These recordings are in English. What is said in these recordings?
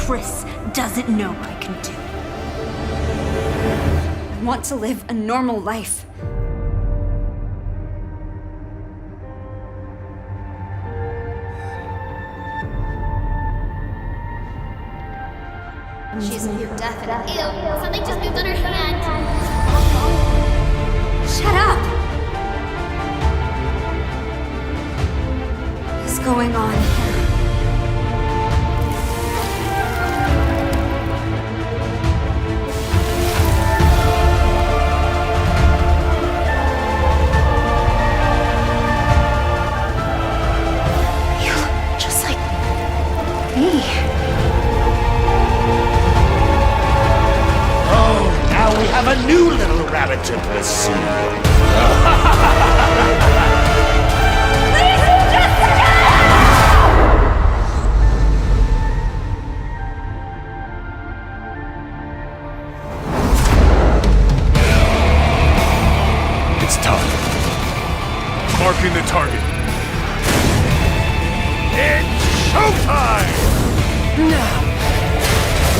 Chris doesn't know I can do. I want to live a normal life. She's near death and ew, something just moved on her hand. Shut up! What's going on? You look just like me. Now we have a new little rabbit to pursue. It's time. Marking the target. It's showtime! Now,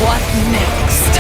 what next?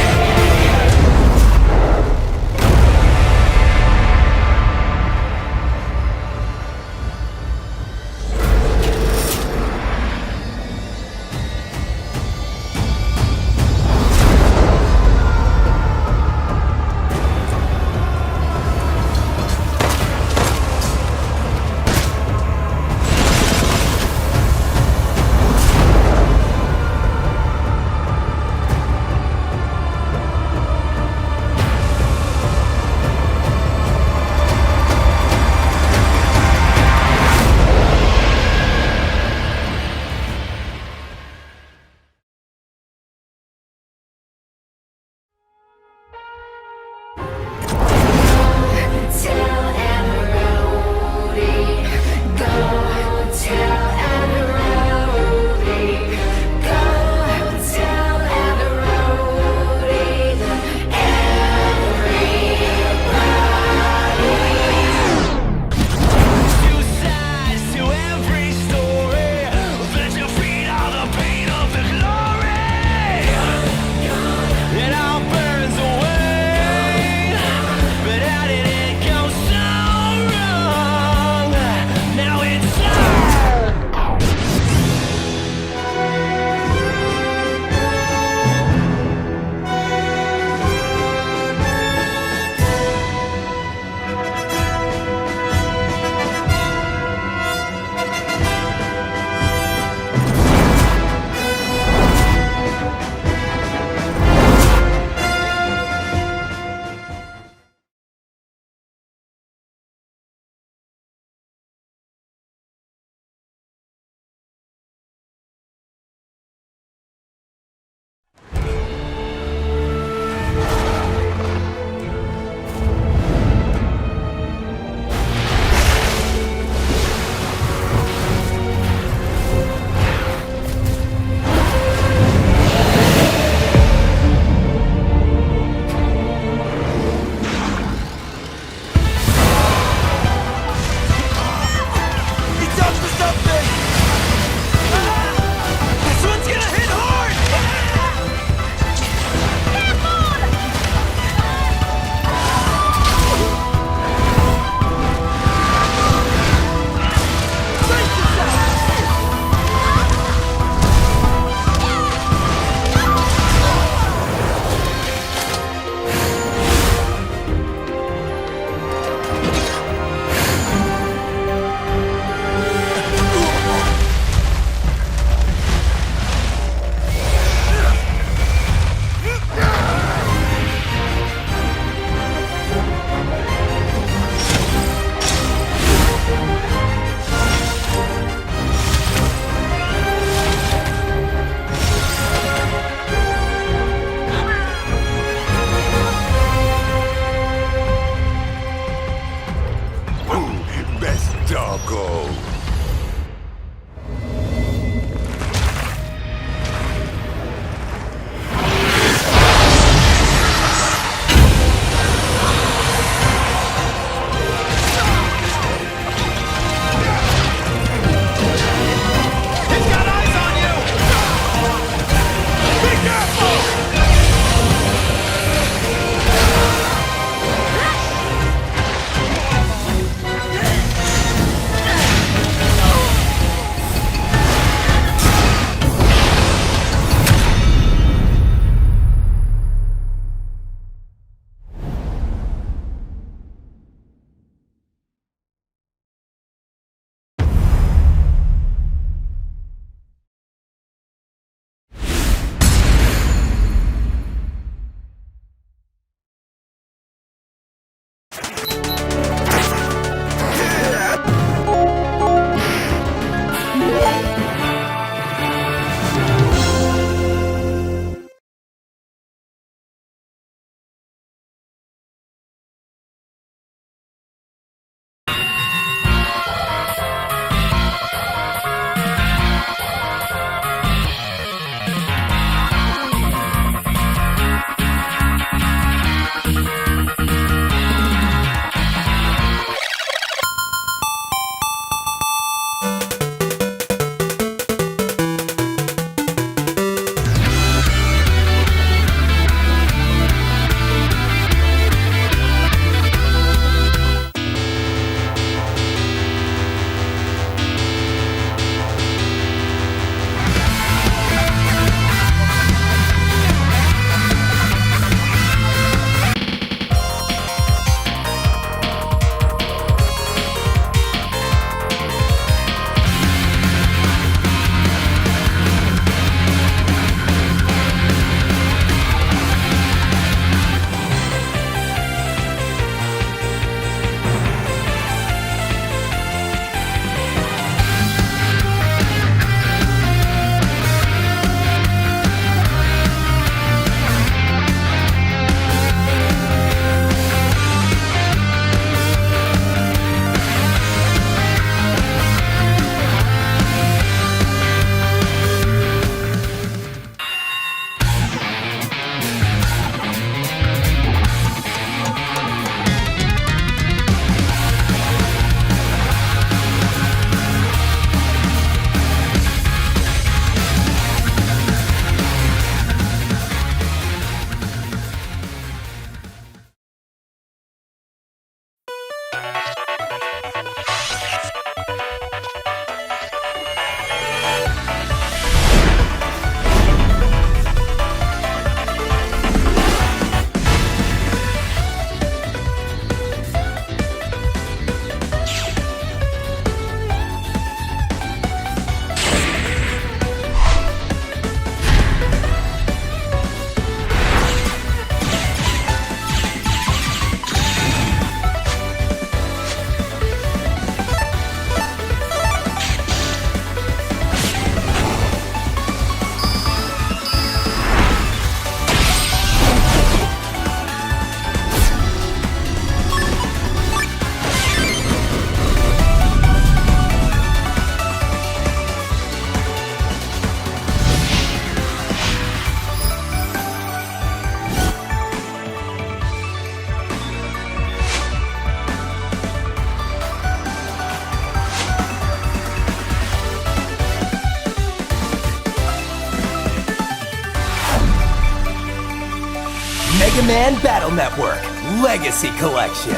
On-Demand Battle Network Legacy Collection.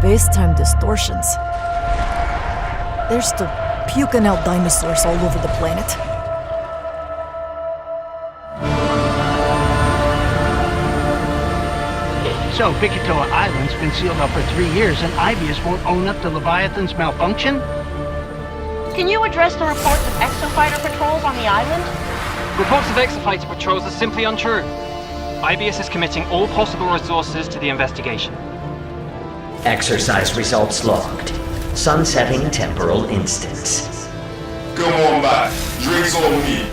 Space-time distortions. There's still puking out dinosaurs all over the planet. So, Bikitoa Island's been sealed up for 3 years and Ibius won't own up to Leviathan's malfunction? Can you address the reports of exofighter patrols on the island? Reports of exofighter patrols are simply untrue. Ibius is committing all possible resources to the investigation. Exercise results logged. Sunsetting temporal instance. Come on back. Drinks on me.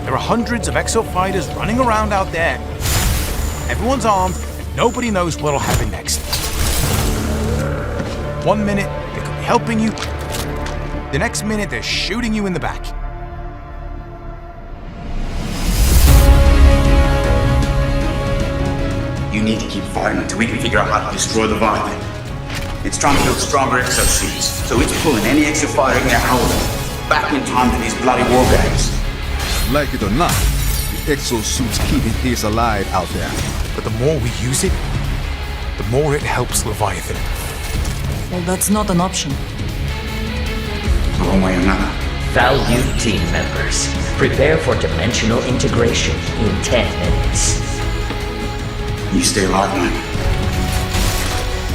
There are hundreds of exo-fighters running around out there. Everyone's armed. Nobody knows what'll happen next. 1 minute, they could be helping you. The next minute, they're shooting you in the back. You need to keep fighting until we can figure out how to destroy the Leviathan. It's trying to build stronger exosuits, so it's pulling any exofighter in there holding back in time to these bloody war games. Like it or not, the exosuit's keeping his alive out there. But the more we use it, the more it helps Leviathan. Well, that's not an option. One way or another. Valued team members, prepare for dimensional integration in 10 minutes. You stay alive, man.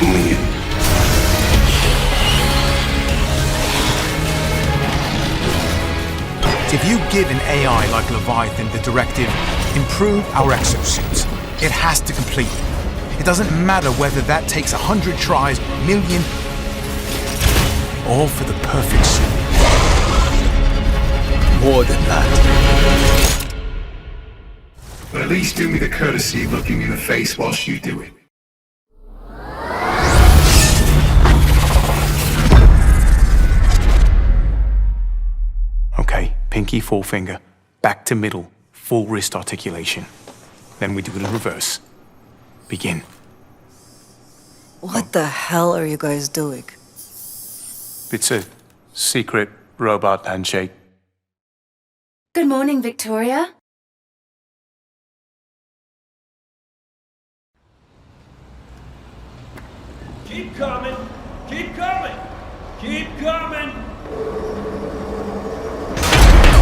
Only you. If you give an AI like Leviathan the directive, improve our exosuits, it has to complete it. It doesn't matter whether that takes 100 tries, million, all for the perfect suit. More than that. But at least do me the courtesy of looking me in the face whilst you do it. pinky forefinger, back to middle, full wrist articulation. Then we do it in reverse. Begin. What the hell are you guys doing? It's a secret robot handshake. Good morning, Victoria. Keep coming! Keep coming! Keep coming!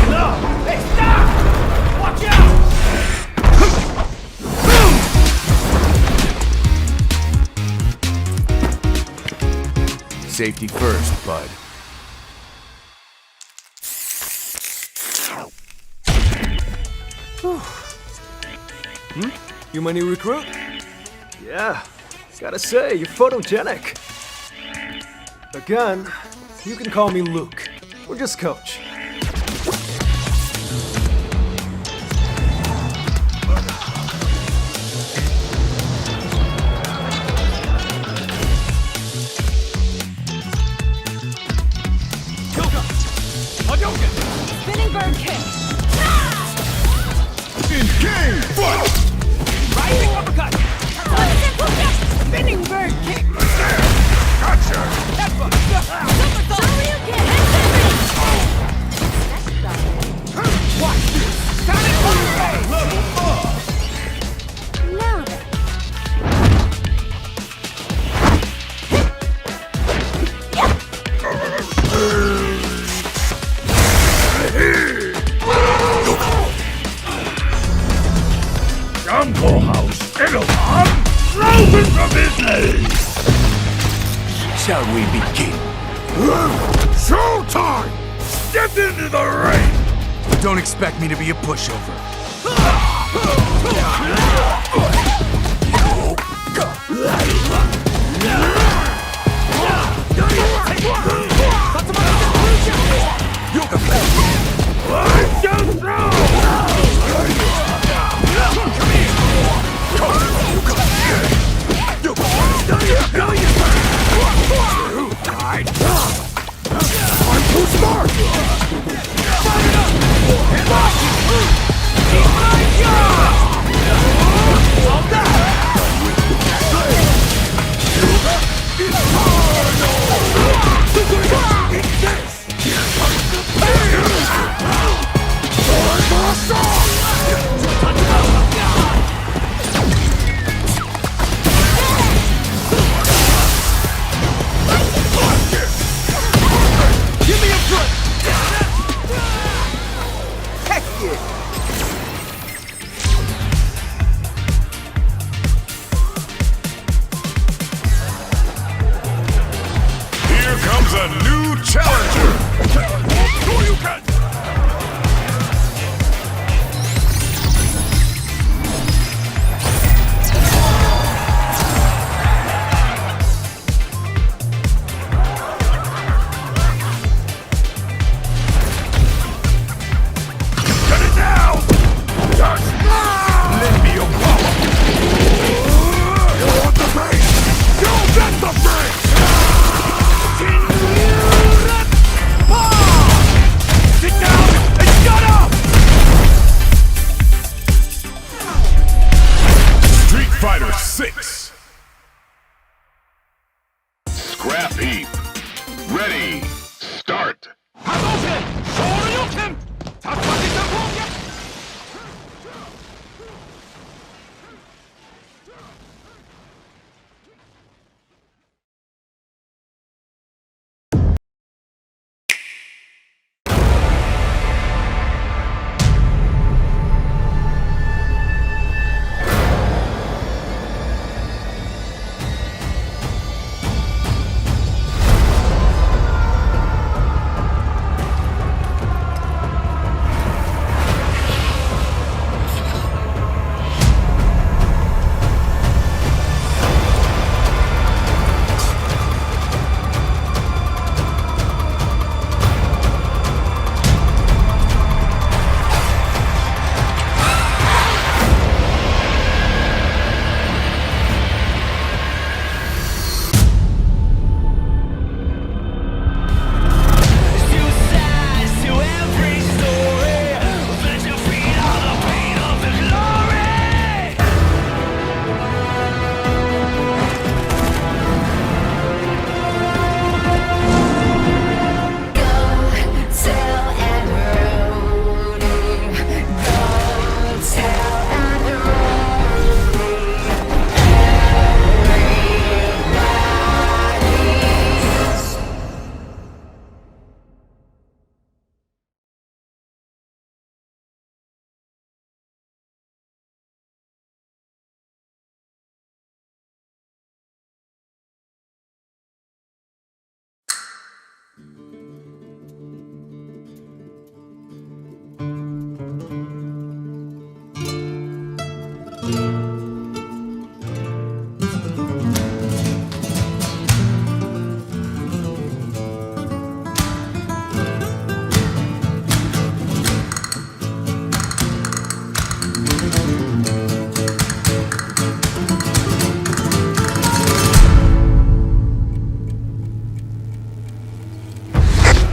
No! Hey, stop! Watch out! Safety first, bud. You my new recruit? Yeah, gotta say, you're photogenic. Again, you can call me Luke, or just Coach. Spinning bird kick. Engage! Fight! Rising uppercut. Spinning bird kick. Gotcha! Somersault. Watch this! Sonic Boom! Level 4! Now then. Jungle House, Edelman, open for business! Shall we begin? Showtime! Step into the ring! Don't expect me to be a pushover. Let's just I'm too smart!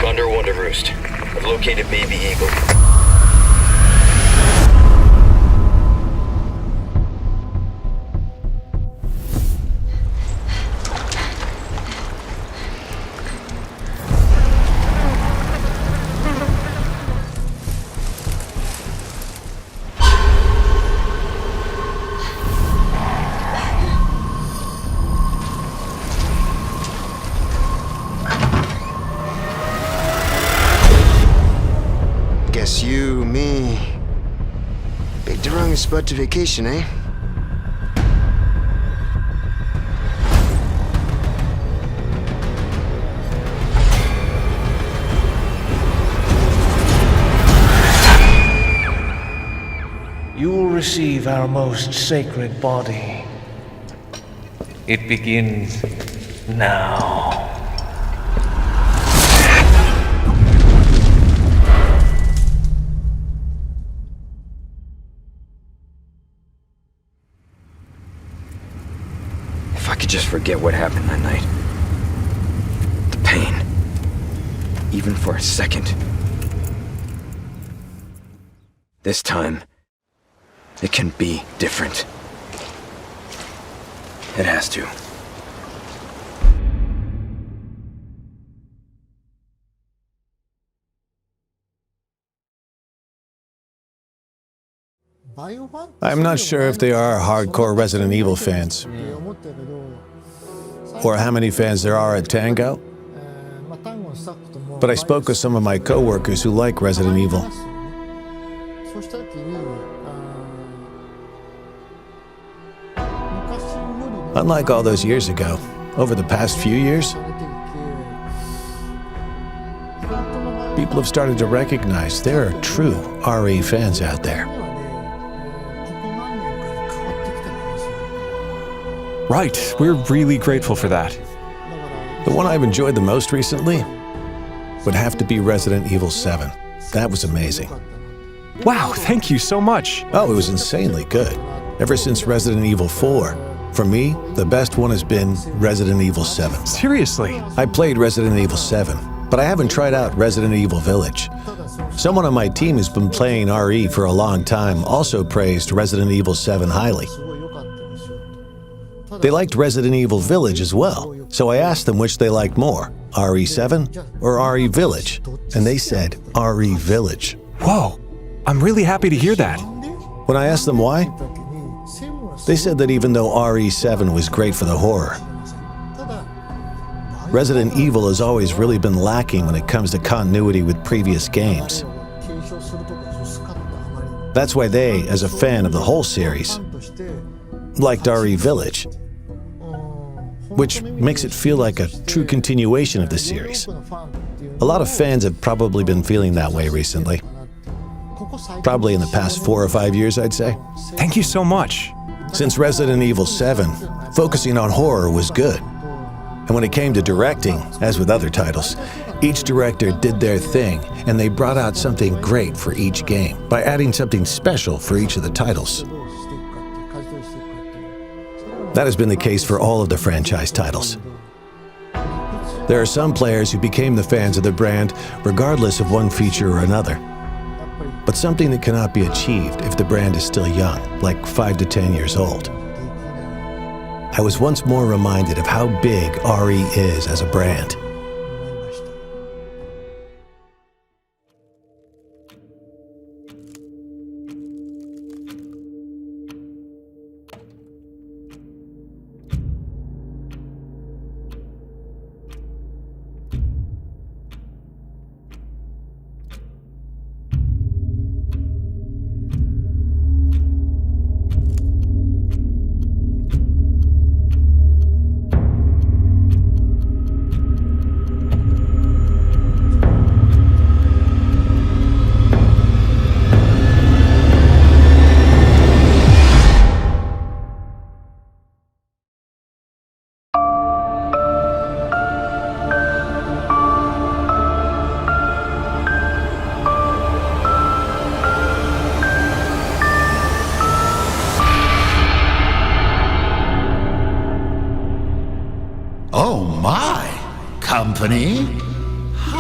Condor 1 to Roost. I've located Baby Eagle. Guess you, me, picked the wrong spot to vacation, eh? You will receive our most sacred body. It begins now. If I could just forget what happened that night. The pain. Even for a second. This time, it can be different. It has to. I'm not sure if they are hardcore Resident Evil fans, or how many fans there are at Tango, but I spoke with some of my co-workers who like Resident Evil. Unlike all those years ago, over the past few years, people have started to recognize there are true RE fans out there. Right, we're really grateful for that. The one I've enjoyed the most recently would have to be Resident Evil 7. That was amazing. Wow, thank you so much. Oh, it was insanely good. Ever since Resident Evil 4, for me, the best one has been Resident Evil 7. Seriously? I played Resident Evil 7, but I haven't tried out Resident Evil Village. Someone on my team who's been playing RE for a long time also praised Resident Evil 7 highly. They liked Resident Evil Village as well, so I asked them which they liked more, RE7 or RE Village, and they said RE Village. Whoa, I'm really happy to hear that. When I asked them why, they said that even though RE7 was great for the horror, Resident Evil has always really been lacking when it comes to continuity with previous games. That's why they, as a fan of the whole series, liked RE Village, which makes it feel like a true continuation of the series. A lot of fans have probably been feeling that way recently. Probably in the past 4 or 5 years, I'd say. Thank you so much. Since Resident Evil 7, focusing on horror was good. And when it came to directing, as with other titles, each director did their thing, and they brought out something great for each game by adding something special for each of the titles. That has been the case for all of the franchise titles. There are some players who became the fans of the brand regardless of one feature or another. But something that cannot be achieved if the brand is still young, like 5 to 10 years old. I was once more reminded of how big RE is as a brand. Oh my! Company?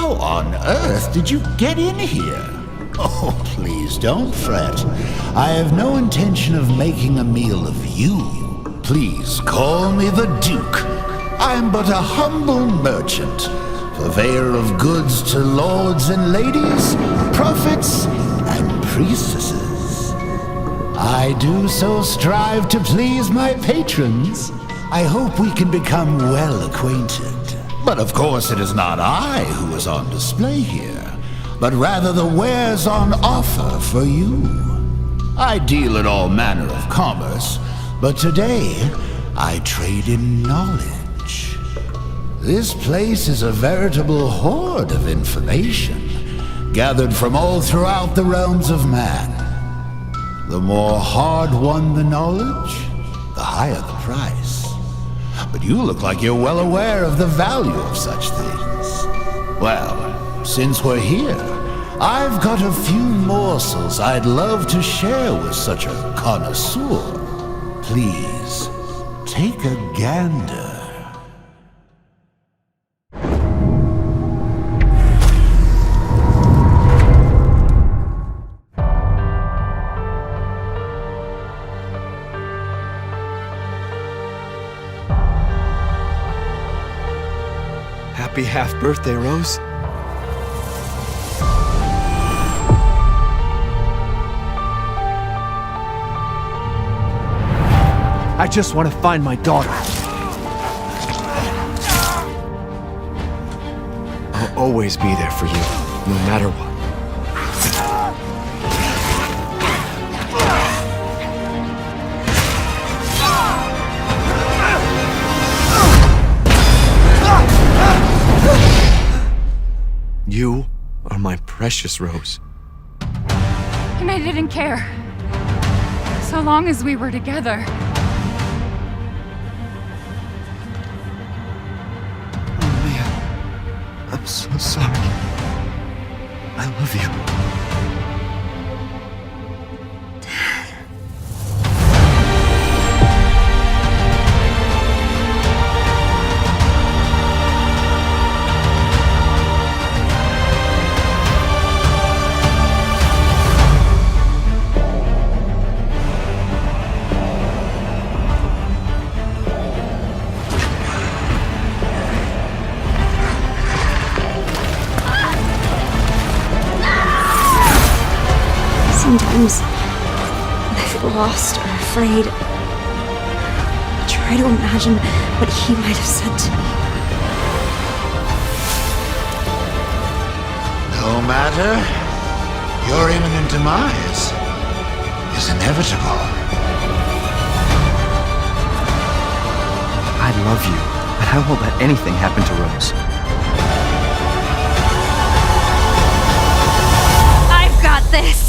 How on earth did you get in here? Oh, please don't fret. I have no intention of making a meal of you. Please call me the Duke. I am but a humble merchant, purveyor of goods to lords and ladies, prophets and priestesses. I do so strive to please my patrons. I hope we can become well acquainted. But of course it is not I who is on display here, but rather the wares on offer for you. I deal in all manner of commerce, but today I trade in knowledge. This place is a veritable hoard of information, gathered from all throughout the realms of man. The more hard-won the knowledge, the higher the price. But you look like you're well aware of the value of such things. Well, since we're here, I've got a few morsels I'd love to share with such a connoisseur. Please, take a gander. Happy half-birthday, Rose. I just want to find my daughter. I'll always be there for you, no matter what. You are my precious Rose. And I didn't care. So long as we were together. Oh man, I'm so sorry. I love you. Sometimes, when I feel lost or afraid, I try to imagine what he might have said to me. No matter, your imminent demise is inevitable. I love you, and I won't let anything happen to Rose. I've got this!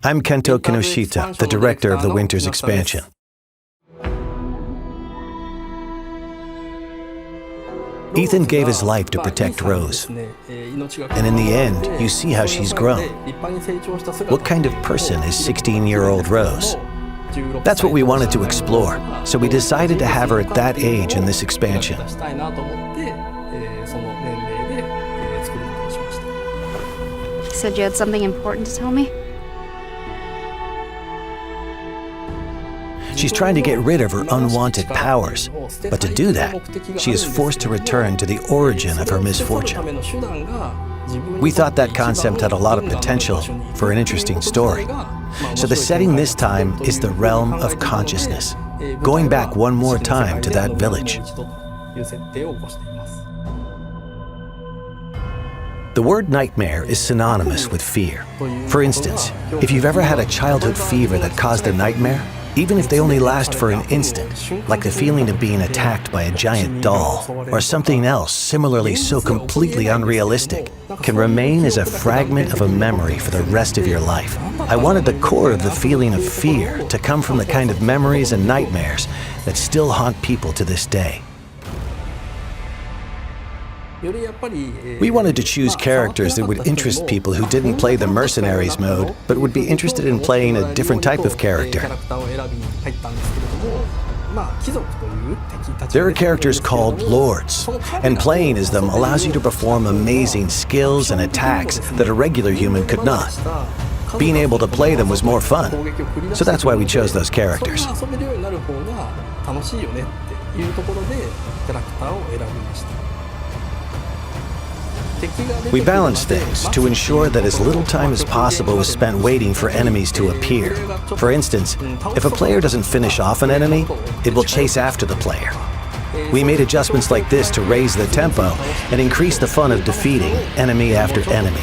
I'm Kento Kinoshita, the director of the Winter's expansion. Ethan gave his life to protect Rose. And in the end, you see how she's grown. What kind of person is 16-year-old Rose? That's what we wanted to explore, so we decided to have her at that age in this expansion. You said you had something important to tell me? She's trying to get rid of her unwanted powers, but to do that, she is forced to return to the origin of her misfortune. We thought that concept had a lot of potential for an interesting story. So the setting this time is the realm of consciousness, going back one more time to that village. The word nightmare is synonymous with fear. For instance, if you've ever had a childhood fever that caused a nightmare, even if they only last for an instant, like the feeling of being attacked by a giant doll, or something else similarly so completely unrealistic, can remain as a fragment of a memory for the rest of your life. I wanted the core of the feeling of fear to come from the kind of memories and nightmares that still haunt people to this day. We wanted to choose characters that would interest people who didn't play the Mercenaries mode, but would be interested in playing a different type of character. There are characters called Lords, and playing as them allows you to perform amazing skills and attacks that a regular human could not. Being able to play them was more fun, so that's why we chose those characters. We balanced things to ensure that as little time as possible was spent waiting for enemies to appear. For instance, if a player doesn't finish off an enemy, it will chase after the player. We made adjustments like this to raise the tempo and increase the fun of defeating enemy after enemy.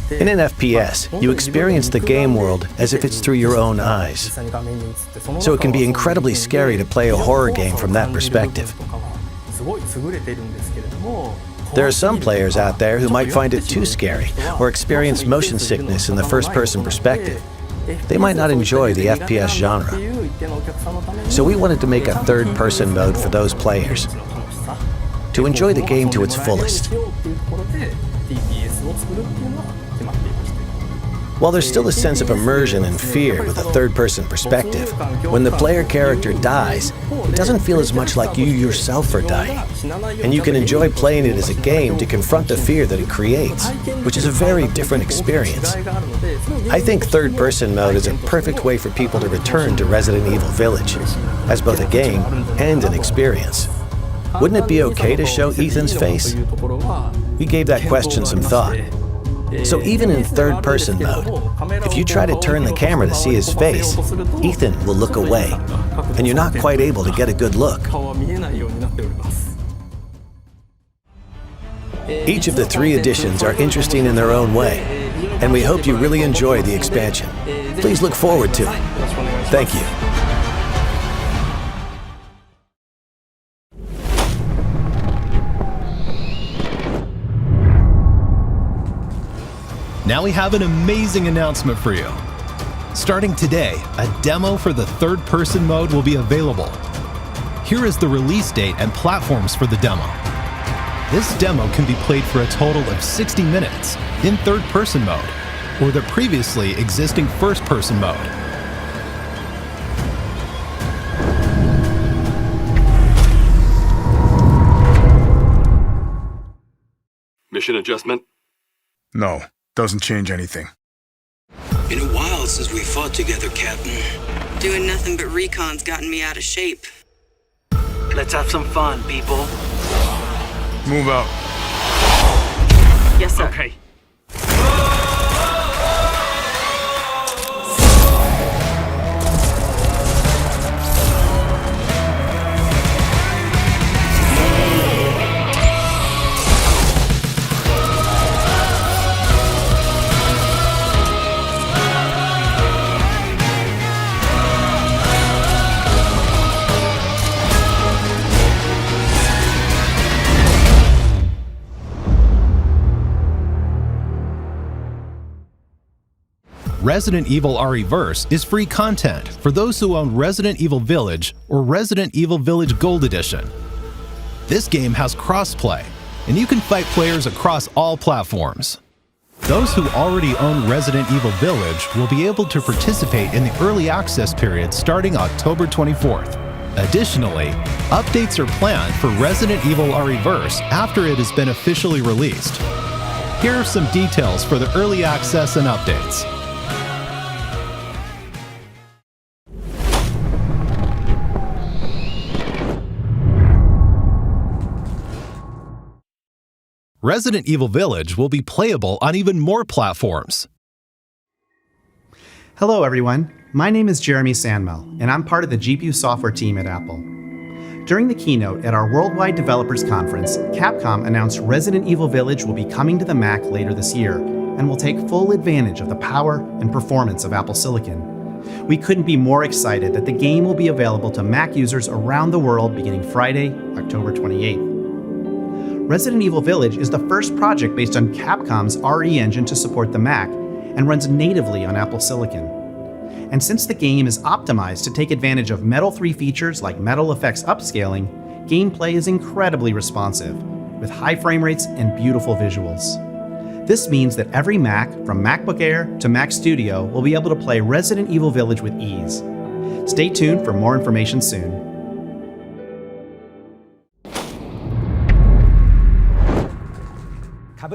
In an FPS, you experience the game world as if it's through your own eyes. So it can be incredibly scary to play a horror game from that perspective. There are some players out there who might find it too scary or experience motion sickness in the first-person perspective. They might not enjoy the FPS genre. So we wanted to make a third-person mode for those players, to enjoy the game to its fullest. While there's still a sense of immersion and fear with a third-person perspective, when the player character dies, it doesn't feel as much like you yourself are dying. And you can enjoy playing it as a game to confront the fear that it creates, which is a very different experience. I think third-person mode is a perfect way for people to return to Resident Evil Village, as both a game and an experience. Wouldn't it be okay to show Ethan's face? We gave that question some thought. So even in third-person mode, if you try to turn the camera to see his face, Ethan will look away, and you're not quite able to get a good look. Each of the 3 editions are interesting in their own way, and we hope you really enjoy the expansion. Please look forward to it. Thank you. Now we have an amazing announcement for you. Starting today, a demo for the third-person mode will be available. Here is the release date and platforms for the demo. This demo can be played for a total of 60 minutes in third-person mode, or the previously existing first-person mode. Mission adjustment? No. Doesn't change anything. Been a while since we fought together, Captain. Doing nothing but recon's gotten me out of shape. Let's have some fun, people. Move out. Yes, sir. Okay. Resident Evil RE-Verse is free content for those who own Resident Evil Village or Resident Evil Village Gold Edition. This game has crossplay, and you can fight players across all platforms. Those who already own Resident Evil Village will be able to participate in the early access period starting October 24th. Additionally, updates are planned for Resident Evil RE-Verse after it has been officially released. Here are some details for the early access and updates. Resident Evil Village will be playable on even more platforms. Hello everyone, my name is Jeremy Sandmel, and I'm part of the GPU software team at Apple. During the keynote at our Worldwide Developers Conference, Capcom announced Resident Evil Village will be coming to the Mac later this year, and will take full advantage of the power and performance of Apple Silicon. We couldn't be more excited that the game will be available to Mac users around the world beginning Friday, October 28th. Resident Evil Village is the first project based on Capcom's RE engine to support the Mac, and runs natively on Apple Silicon. And since the game is optimized to take advantage of Metal 3 features like Metal Effects upscaling, gameplay is incredibly responsive, with high frame rates and beautiful visuals. This means that every Mac, from MacBook Air to Mac Studio, will be able to play Resident Evil Village with ease. Stay tuned for more information soon.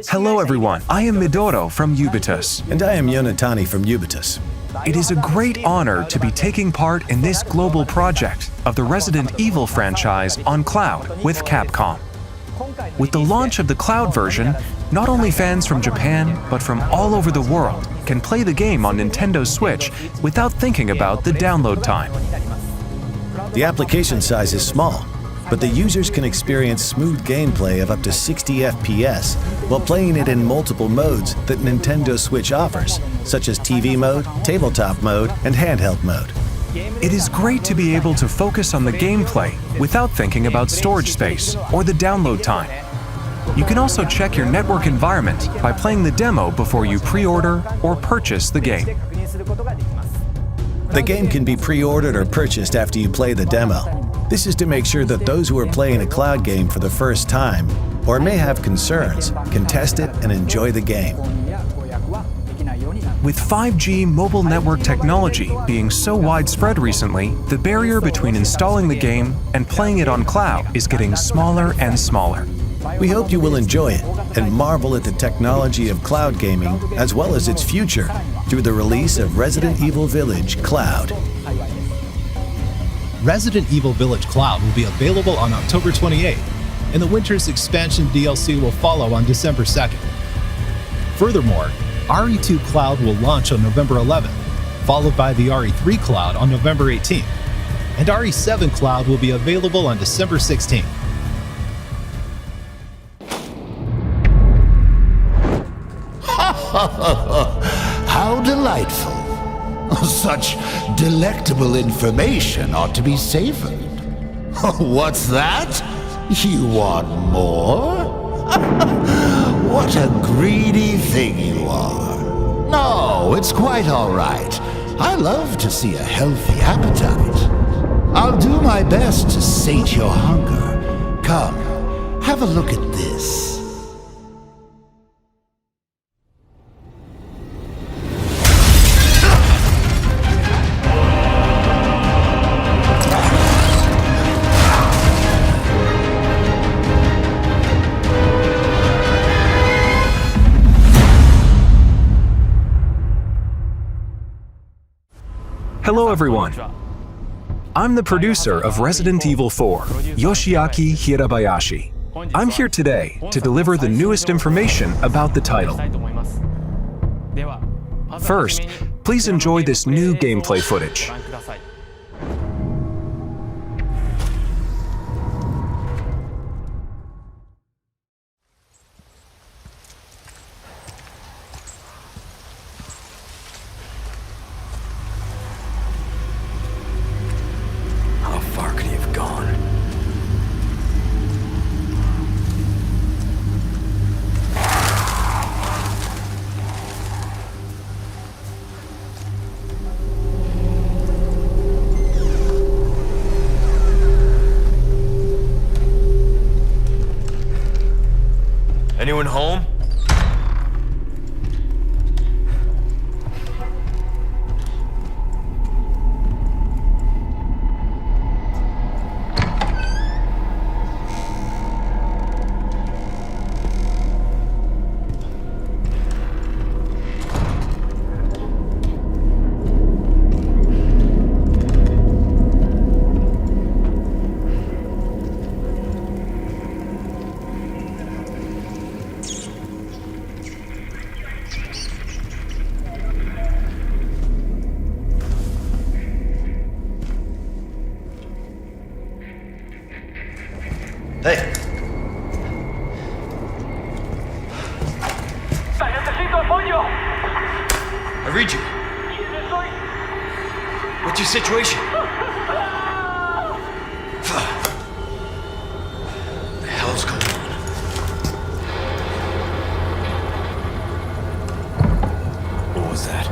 Hello everyone, I am Midoro from Ubitus. And I am Yonatani from Ubitus. It is a great honor to be taking part in this global project of the Resident Evil franchise on cloud with Capcom. With the launch of the cloud version, not only fans from Japan, but from all over the world can play the game on Nintendo Switch without thinking about the download time. The application size is small, but the users can experience smooth gameplay of up to 60 FPS while playing it in multiple modes that Nintendo Switch offers, such as TV mode, tabletop mode, and handheld mode. It is great to be able to focus on the gameplay without thinking about storage space or the download time. You can also check your network environment by playing the demo before you pre-order or purchase the game. The game can be pre-ordered or purchased after you play the demo. This is to make sure that those who are playing a cloud game for the first time or may have concerns can test it and enjoy the game. With 5G mobile network technology being so widespread recently, the barrier between installing the game and playing it on cloud is getting smaller and smaller. We hope you will enjoy it and marvel at the technology of cloud gaming as well as its future through the release of Resident Evil Village Cloud. Resident Evil Village Cloud will be available on October 28th, and the Winter's Expansion DLC will follow on December 2nd. Furthermore, RE2 Cloud will launch on November 11th, followed by the RE3 Cloud on November 18th, and RE7 Cloud will be available on December 16th. How delightful. Such delectable information ought to be savored. What's that? You want more? What a greedy thing you are. No, it's quite all right. I love to see a healthy appetite. I'll do my best to sate your hunger. Come, have a look at this. Hello everyone. I'm the producer of Resident Evil 4, Yoshiaki Hirabayashi. I'm here today to deliver the newest information about the title. First, please enjoy this new gameplay footage. Anyone home? Hey. I read you. What's your situation? What the hell's going on? What was that?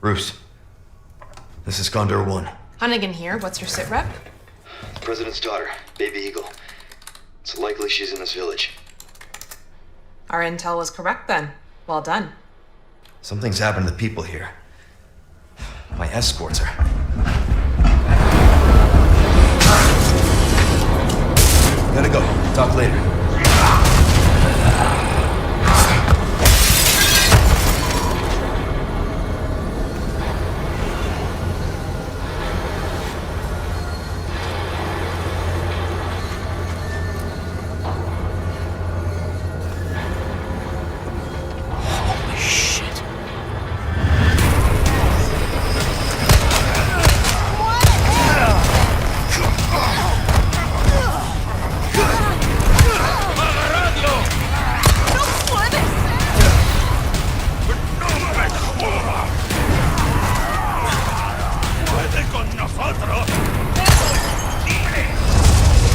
Bruce, this is Condor 1. Hunnigan here. What's your sit rep? The President's daughter, Baby Eagle. It's likely she's in this village. Our intel was correct then. Well done. Something's happened to the people here. My escorts are... Gotta go. Talk later.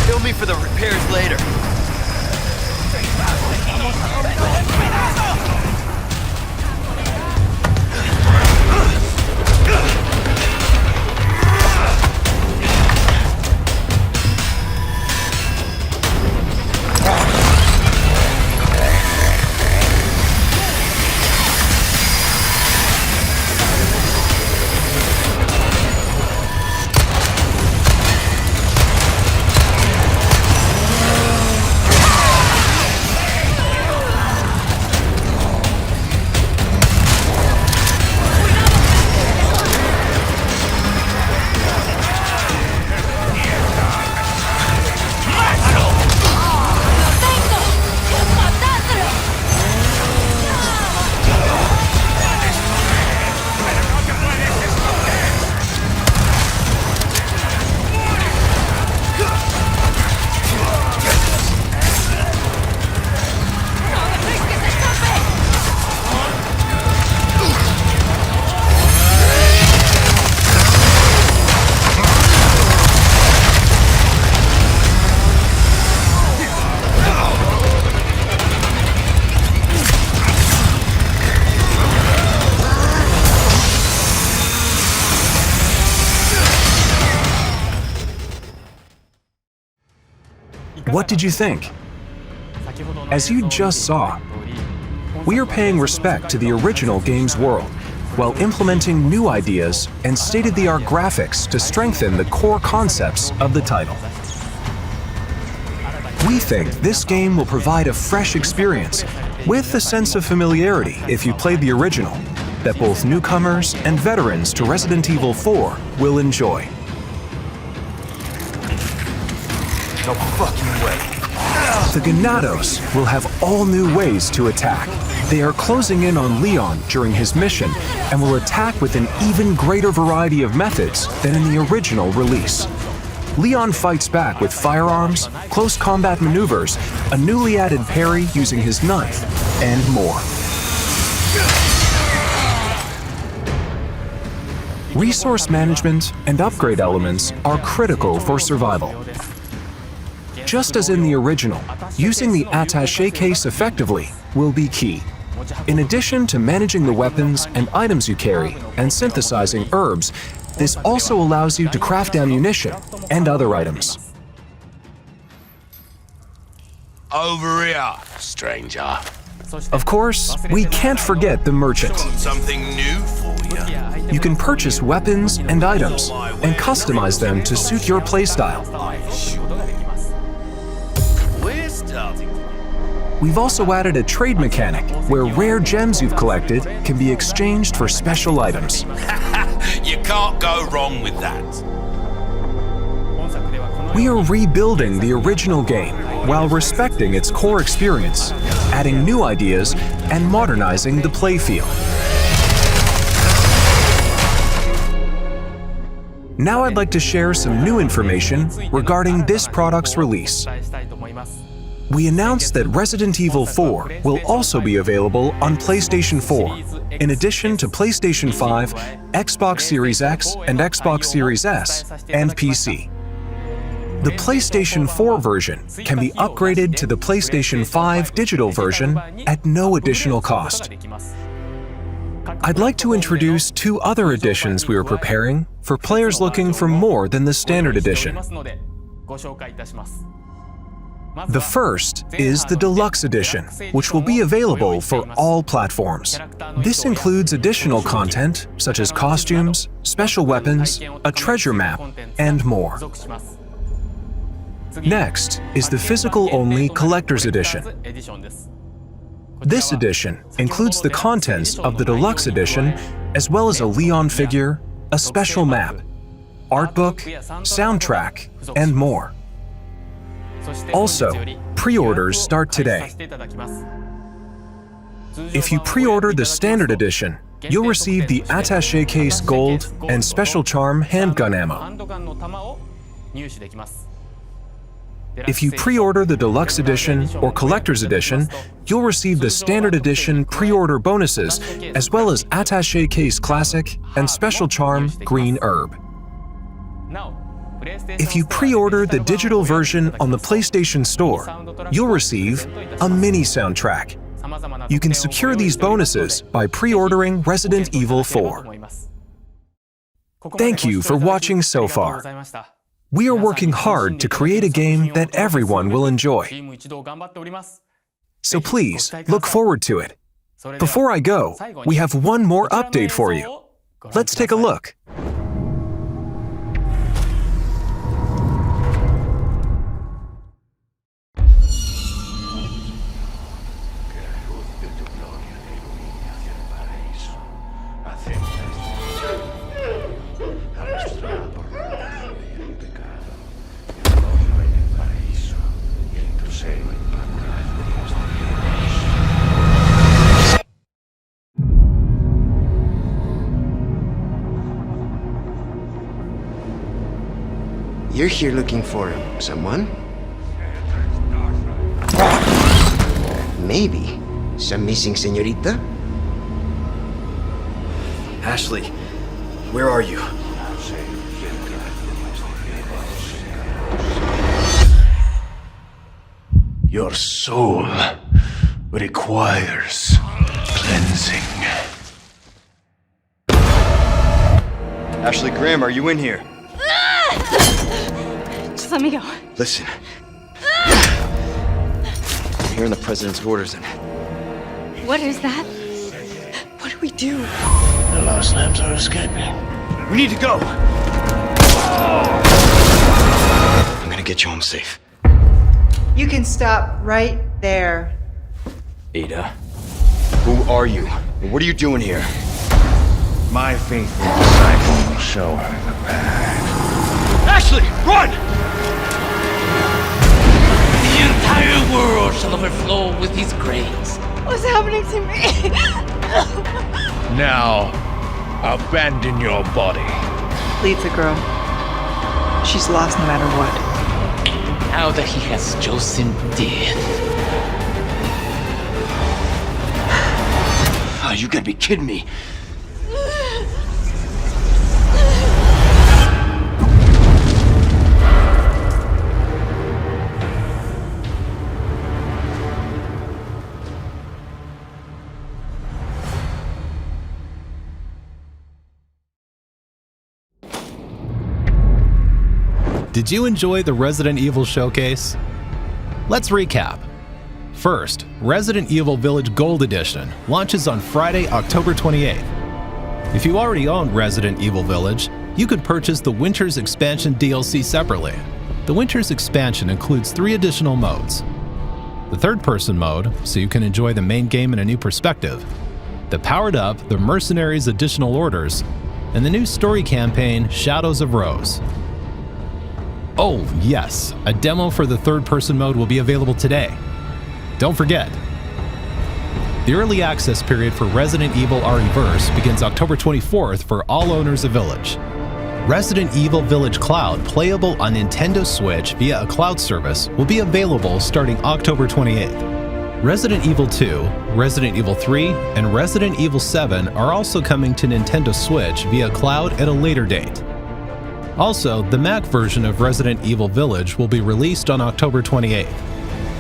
Bill me for the repairs later. What did you think? As you just saw, we are paying respect to the original game's world while implementing new ideas and state-of-the-art graphics to strengthen the core concepts of the title. We think this game will provide a fresh experience with a sense of familiarity if you played the original that both newcomers and veterans to Resident Evil 4 will enjoy. No fucking way. The Ganados will have all new ways to attack. They are closing in on Leon during his mission and will attack with an even greater variety of methods than in the original release. Leon fights back with firearms, close combat maneuvers, a newly added parry using his knife, and more. Resource management and upgrade elements are critical for survival. Just as in the original, using the attaché case effectively will be key. In addition to managing the weapons and items you carry and synthesizing herbs, this also allows you to craft ammunition and other items. Over here, stranger. Of course, we can't forget the merchant. Something new for you. You can purchase weapons and items and customize them to suit your playstyle. We've also added a trade mechanic where rare gems you've collected can be exchanged for special items. You can't go wrong with that. We are rebuilding the original game while respecting its core experience, adding new ideas, and modernizing the playfield. Now I'd like to share some new information regarding this product's release. We announced that Resident Evil 4 will also be available on PlayStation 4, in addition to PlayStation 5, Xbox Series X and Xbox Series S, and PC. The PlayStation 4 version can be upgraded to the PlayStation 5 digital version at no additional cost. I'd like to introduce 2 other editions we are preparing for players looking for more than the standard edition. The first is the Deluxe Edition, which will be available for all platforms. This includes additional content such as costumes, special weapons, a treasure map, and more. Next is the physical-only Collector's Edition. This edition includes the contents of the Deluxe Edition, as well as a Leon figure, a special map, art book, soundtrack, and more. Also, pre-orders start today. If you pre-order the Standard Edition, you'll receive the Attaché Case Gold and Special Charm handgun ammo. If you pre-order the Deluxe Edition or Collector's Edition, you'll receive the Standard Edition pre-order bonuses, as well as Attaché Case Classic and Special Charm Green Herb. If you pre-order the digital version on the PlayStation Store, you'll receive a mini soundtrack. You can secure these bonuses by pre-ordering Resident Evil 4. Thank you for watching so far. We are working hard to create a game that everyone will enjoy. So please, look forward to it. Before I go, we have one more update for you. Let's take a look. You're here looking for someone? Maybe. Some missing señorita? Ashley, where are you? Your soul requires cleansing. Ashley Graham, are you in here? Just let me go. Listen. I'm hearing the president's orders and... What is that? What do we do? The Lost Lambs are escaping. We need to go! I'm gonna get you home safe. You can stop right there. Ada, who are you? And what are you doing here? My faithful disciple will show her the path. Ashley, run! The entire world shall overflow with his grace. What's happening to me? Now, abandon your body. Leave the girl. She's lost no matter what. Now that he has chosen death. Oh, you gotta be kidding me. Did you enjoy the Resident Evil showcase? Let's recap. First, Resident Evil Village Gold Edition launches on Friday, October 28th. If you already own Resident Evil Village, you could purchase the Winter's Expansion DLC separately. The Winter's Expansion includes 3 additional modes. The third-person mode, so you can enjoy the main game in a new perspective. The Powered Up, the Mercenaries Additional Orders, and the new story campaign, Shadows of Rose. Oh, yes, a demo for the third-person mode will be available today. Don't forget, the early access period for Resident Evil RE-Verse begins October 24th for all owners of Village. Resident Evil Village Cloud, playable on Nintendo Switch via a cloud service, will be available starting October 28th. Resident Evil 2, Resident Evil 3, and Resident Evil 7 are also coming to Nintendo Switch via cloud at a later date. Also, the Mac version of Resident Evil Village will be released on October 28th.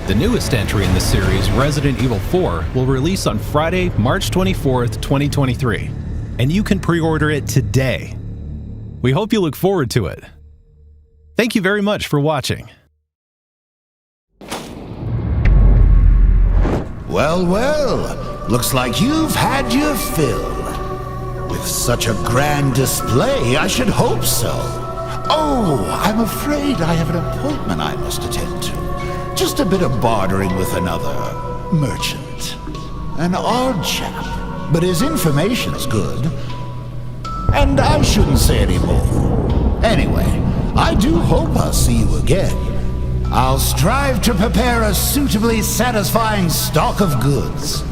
The newest entry in the series, Resident Evil 4, will release on Friday, March 24th, 2023, and you can pre-order it today. We hope you look forward to it. Thank you very much for watching. Well, well, looks like you've had your fill. With such a grand display, I should hope so. Oh, I'm afraid I have an appointment I must attend to. Just a bit of bartering with another merchant. An odd chap, but his information's good. And I shouldn't say any more. Anyway, I do hope I'll see you again. I'll strive to prepare a suitably satisfying stock of goods.